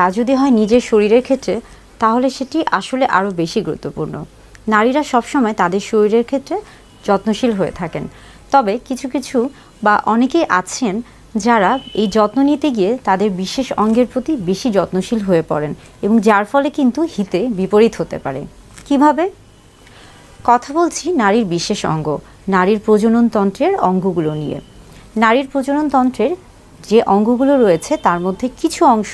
তা যদি হয় নিজের শরীরের ক্ষেত্রে, তাহলে সেটি আসলে আরও বেশি গুরুত্বপূর্ণ। নারীরা সবসময় তাদের শরীরের ক্ষেত্রে যত্নশীল হয়ে থাকেন, তবে কিছু কিছু বা অনেকেই আছেন যারা এই যত্ন নিতে গিয়ে তাদের বিশেষ অঙ্গের প্রতি বেশি যত্নশীল হয়ে পড়েন এবং যার ফলে কিন্তু হিতে বিপরীত হতে পারে। কিভাবে? কথা বলছি নারীর বিশেষ অঙ্গ, নারীর প্রজননতন্ত্রের অঙ্গগুলো নিয়ে। নারীর প্রজননতন্ত্রের যে অঙ্গগুলো রয়েছে তার মধ্যে কিছু অংশ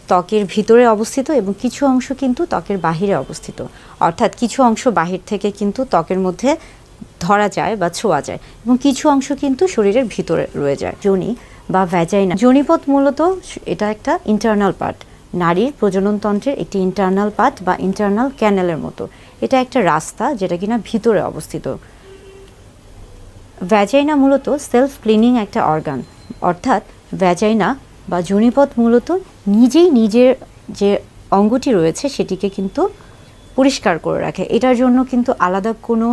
ত্বকের ভিতরে অবস্থিত এবং কিছু অংশ কিন্তু ত্বকের বাহিরে অবস্থিত। অর্থাৎ কিছু অংশ বাহির থেকে কিন্তু ত্বকের মধ্যে ধরা যায় বা ছোঁয়া যায় এবং কিছু অংশ কিন্তু শরীরের ভিতরে রয়ে যায়। যোনি বা ভ্যাজাইনা, যোনিপথ মূলত এটা একটা ইন্টারনাল পার্ট, নারীর প্রজননতন্ত্রের একটি ইন্টারনাল পার্ট বা ইন্টারনাল ক্যানেলের মতো। এটা একটা রাস্তা যেটা কিনা ভিতরে অবস্থিত। ভ্যাজাইনা মূলত সেলফ ক্লিনিং একটা অর্গান, অর্থাৎ ভ্যাজাইনা বা যোনিপথ মূলত নিজেই নিজের যে অঙ্গটি রয়েছে সেটিকে কিন্তু পরিষ্কার করে রাখে। এটার জন্য কিন্তু আলাদা কোনো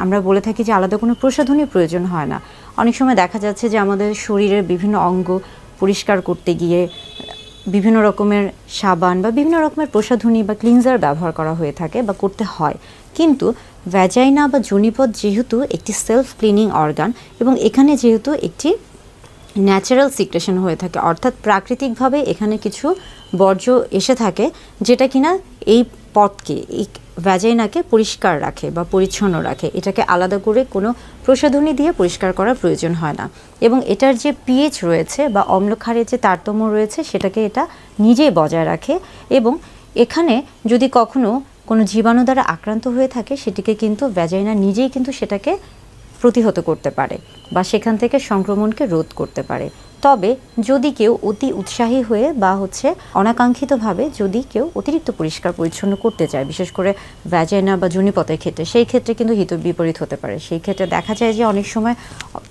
আমরা বলে থাকি যে আলাদা কোনো প্রসাধনীর প্রয়োজন হয় না। অনেক সময় দেখা যাচ্ছে যে আমাদের শরীরের বিভিন্ন অঙ্গ পরিষ্কার করতে গিয়ে বিভিন্ন রকমের সাবান বা বিভিন্ন রকমের প্রসাধনী বা ক্লিনজার ব্যবহার করা হয়ে থাকে বা করতে হয়, কিন্তু ভ্যাজাইনা বা যোনিপথ যেহেতু একটি সেলফ ক্লিনিং অর্গান এবং এখানে যেহেতু একটি ন্যাচারাল সিক্রেশন হয়ে থাকে, অর্থাৎ প্রাকৃতিকভাবে এখানে কিছু বর্জ্য এসে থাকে যেটা কিনা এই পথকে, এই ভ্যাজাইনাকে পরিষ্কার রাখে বা পরিচ্ছন্ন রাখে। এটাকে আলাদা করে কোনো প্রসাধনী দিয়ে পরিষ্কার করার প্রয়োজন হয় না এবং এটার যে পিএইচ রয়েছে বা অম্লক্ষারের যে তারতম্য রয়েছে সেটাকে এটা নিজেই বজায় রাখে এবং এখানে যদি কখনো কোনো জীবাণু দ্বারা আক্রান্ত হয়ে থাকে সেটিকে কিন্তু ভ্যাজাইনা নিজেই কিন্তু সেটাকে প্রতিহত করতে পারে বা সেখান থেকে সংক্রমণকে রোধ করতে পারে। তবে যদি কেউ অতি উৎসাহী হয়ে বা অনাকাঙ্ক্ষিতভাবে যদি কেউ অতিরিক্ত পরিষ্কার পরিচ্ছন্ন করতে চায়, বিশেষ করে ভ্যাজাইনা বা যোনিপথের ক্ষেত্রে, সেই ক্ষেত্রে কিন্তু হিত বিপরীত হতে পারে। সেই ক্ষেত্রে দেখা যায় যে অনেক সময়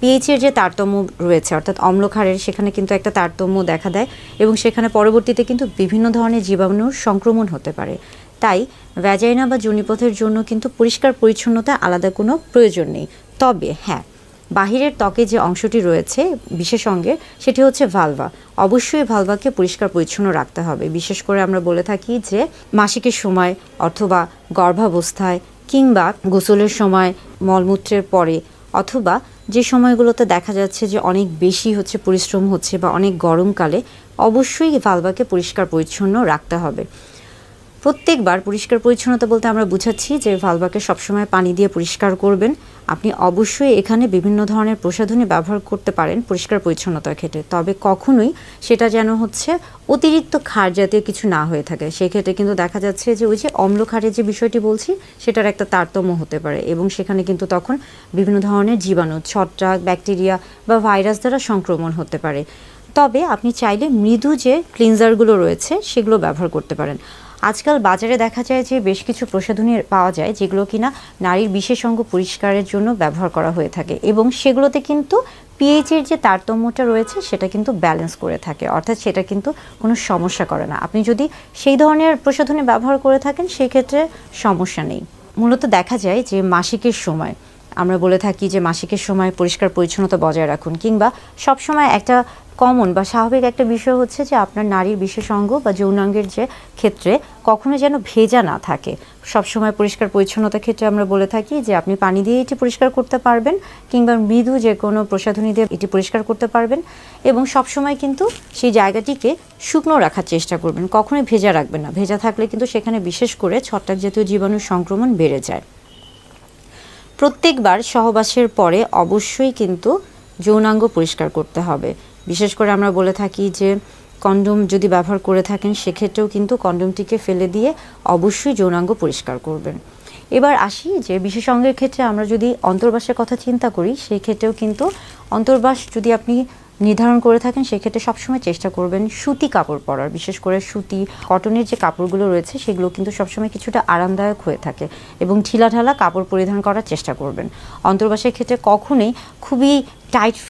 পিএইচের যে তারতম্য রয়েছে অর্থাৎ অম্লক্ষারের, সেখানে কিন্তু একটা তারতম্য দেখা দেয় এবং সেখানে পরবর্তীতে কিন্তু বিভিন্ন ধরনের জীবাণুর সংক্রমণ হতে পারে। তাই ভ্যাজাইনা বা যোনিপথের জন্য কিন্তু পরিষ্কার পরিচ্ছন্নতা আলাদা কোনো প্রয়োজন নেই। তবে হ্যাঁ, বাহিরের ত্বকে যে অংশটি রয়েছে বিশেষ অঙ্গের, সেটি হচ্ছে ভালভা। অবশ্যই ভালভাকে পরিষ্কার পরিচ্ছন্ন রাখতে হবে। বিশেষ করে আমরা বলে থাকি যে মাসিকের সময় অথবা গর্ভাবস্থায় কিংবা গোসলের সময়, মলমূত্রের পরে, অথবা যে সময়গুলোতে দেখা যাচ্ছে যে অনেক বেশি পরিশ্রম হচ্ছে বা অনেক গরমকালে অবশ্যই ভালভাকে পরিষ্কার পরিচ্ছন্ন রাখতে হবে। প্রত্যেকবার পরিষ্কার পরিচ্ছন্নতা বলতে আমরা বুঝাচ্ছি যে ভালভাকে সবসময় পানি দিয়ে পরিষ্কার করবেন। আপনি অবশ্যই এখানে বিভিন্ন ধরনের প্রসাধনী ব্যবহার করতে পারেন পরিষ্কার পরিচ্ছন্নতার ক্ষেত্রে, তবে কখনোই সেটা যেন অতিরিক্ত ক্ষার জাতীয় কিছু না হয়ে থাকে। সেক্ষেত্রে কিন্তু দেখা যাচ্ছে যে ওই যে অম্লক্ষারের যে বিষয়টি বলছি সেটার একটা তারতম্য হতে পারে এবং সেখানে কিন্তু তখন বিভিন্ন ধরনের জীবাণু, ছত্রাক, ব্যাকটেরিয়া বা ভাইরাস দ্বারা সংক্রমণ হতে পারে। তবে আপনি চাইলে মৃদু যে ক্লিনজারগুলো রয়েছে সেগুলো ব্যবহার করতে পারেন। আজকাল বাজারে দেখা যায় যে বেশ কিছু প্রসাধনী পাওয়া যায় যেগুলো কিনা নারীর বিশেষ অঙ্গ পরিষ্কারের জন্য ব্যবহার করা হয়ে থাকে এবং সেগুলোতে কিন্তু পিএইচের যে তারতম্যটা রয়েছে সেটা কিন্তু ব্যালেন্স করে থাকে, অর্থাৎ সেটা কিন্তু কোনো সমস্যা করে না। আপনি যদি সেই ধরনের প্রসাধনী ব্যবহার করে থাকেন সেক্ষেত্রে সমস্যা নেই। মূলত দেখা যায় যে মাসিকের সময় আমরা বলে থাকি যে মাসিকের সময় পরিষ্কার পরিচ্ছন্নতা বজায় রাখুন, কিংবা সবসময় একটা কমন বা স্বাভাবিক একটা বিষয় হচ্ছে যে আপনার নারীর বিশেষ অঙ্গ বা যৌনাঙ্গের যে ক্ষেত্রে কখনো যেন ভেজা না থাকে। সবসময় পরিষ্কার পরিচ্ছন্নতার ক্ষেত্রে আমরা বলে থাকি যে আপনি পানি দিয়ে এটি পরিষ্কার করতে পারবেন কিংবা মৃদু যে কোনো প্রসাধনী দিয়ে এটি পরিষ্কার করতে পারবেন এবং সবসময় কিন্তু সেই জায়গাটিকে শুকনো রাখার চেষ্টা করবেন, কখনোই ভেজা রাখবেন না। ভেজা থাকলে কিন্তু সেখানে বিশেষ করে ছত্রাক জাতীয় জীবাণুর সংক্রমণ বেড়ে যায়। প্রত্যেকবার সহবাসের পরে অবশ্যই কিন্তু যৌনাঙ্গ পরিষ্কার করতে হবে। বিশেষ করে আমরা বলে থাকি যে কন্ডোম যদি ব্যবহার করে থাকেন সেক্ষেত্রেও কিন্তু কন্ডোমটিকে ফেলে দিয়ে অবশ্যই যৌনাঙ্গ পরিষ্কার করবেন। এবার আসি যে বিশেষ অঙ্গের ক্ষেত্রে আমরা যদি অন্তর্বাসের কথা চিন্তা করি, সেই ক্ষেত্রেও কিন্তু অন্তর্বাস যদি আপনি নির্ধারণ করে থাকেন সেক্ষেত্রে সবসময় চেষ্টা করবেন সুতি কাপড় পরার। বিশেষ করে সুতি, কটনের যে কাপড়গুলো রয়েছে সেগুলো কিন্তু সবসময় কিছুটা আরামদায়ক হয়ে থাকে এবং ঢিলাঢালা কাপড় পরিধান করার চেষ্টা করবেন। অন্তর্বাসের ক্ষেত্রে কখনোই খুবই টাইট